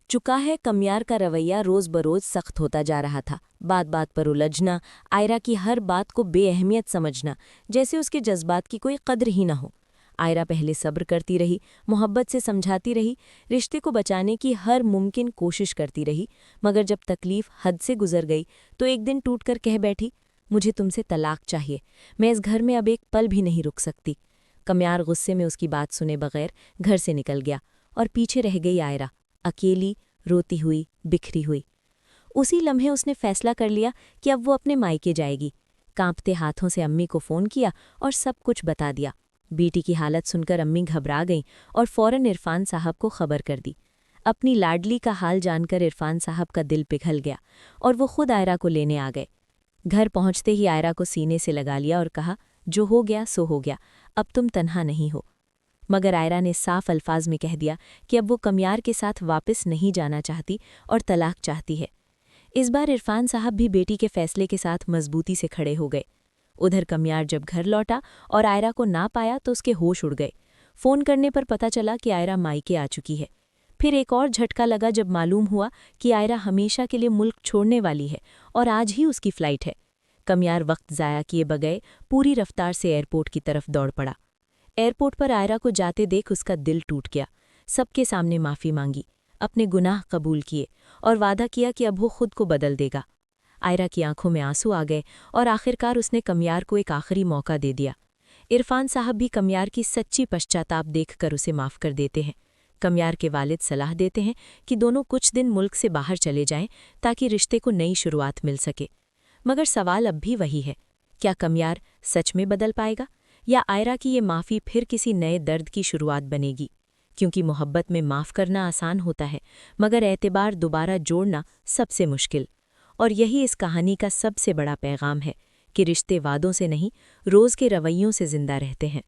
चुका है। कमियार का रवैया रोज़ बरोज़ सख्त होता जा रहा था। बात बात पर उलझना, आयरा की हर बात को बेअहमियत समझना, जैसे उसके जज्बात की कोई कद्र ही न हो। आयरा पहले सब्र करती रही, मोहब्बत से समझाती रही, रिश्ते को बचाने की हर मुमकिन कोशिश करती रही, मगर जब तकलीफ हद से गुजर गई तो एक दिन टूटकर कह बैठी, मुझे तुमसे तलाक चाहिए, मैं इस घर में अब एक पल भी नहीं रुक सकती। कमियार गुस्से में उसकी बात सुने बगैर घर से निकल गया और पीछे रह गई आयरा, अकेली, रोती हुई, बिखरी हुई। उसी लम्हे उसने फैसला कर लिया कि अब वो अपने मायके जाएगी। कांपते हाथों से अम्मी को फ़ोन किया और सब कुछ बता दिया। बेटी की हालत सुनकर अम्मी घबरा गईं और फ़ौरन इरफान साहब को खबर कर दी। अपनी लाडली का हाल जानकर इरफान साहब का दिल पिघल गया और वो खुद आयरा को लेने आ गए। घर पहुंचते ही आयरा को सीने से लगा लिया और कहा, जो हो गया सो हो गया, अब तुम तन्हा नहीं हो। मगर आयरा ने साफ अल्फाज में कह दिया कि अब वो कमियार के साथ वापस नहीं जाना चाहती और तलाक चाहती है। इस बार इरफान साहब भी बेटी के फैसले के साथ मजबूती से खड़े हो गए। उधर कमियार जब घर लौटा और आयरा को ना पाया तो उसके होश उड़ गए। फ़ोन करने पर पता चला कि आयरा मायके आ चुकी है। फिर एक और झटका लगा जब मालूम हुआ कि आयरा हमेशा के लिए मुल्क छोड़ने वाली है और आज ही उसकी फ़्लाइट है। कमियार वक्त ज़ाया किए बगैर पूरी रफ्तार से एयरपोर्ट की तरफ दौड़ पड़ा। एयरपोर्ट पर आयरा को जाते देख उसका दिल टूट गया। सबके सामने माफ़ी मांगी, अपने गुनाह कबूल किए और वादा किया कि अब वो खुद को बदल देगा। आयरा की आंखों में आंसू आ गए और आखिरकार उसने कमियार को एक आखिरी मौका दे दिया। इरफान साहब भी कमियार की सच्ची पश्चाताप देखकर उसे माफ़ कर देते हैं। कमियार के वालिद सलाह देते हैं कि दोनों कुछ दिन मुल्क से बाहर चले जाएं ताकि रिश्ते को नई शुरुआत मिल सके। मगर सवाल अब भी वही है, क्या कमियार सच में बदल पाएगा या आयरा की ये माफ़ी फिर किसी नए दर्द की शुरुआत बनेगी? क्योंकि मोहब्बत में माफ़ करना आसान होता है, मगर एतबार दोबारा जोड़ना सबसे मुश्किल। और यही इस कहानी का सबसे बड़ा पैगाम है कि रिश्ते वादों से नहीं, रोज़ के रवैयों से जिंदा रहते हैं।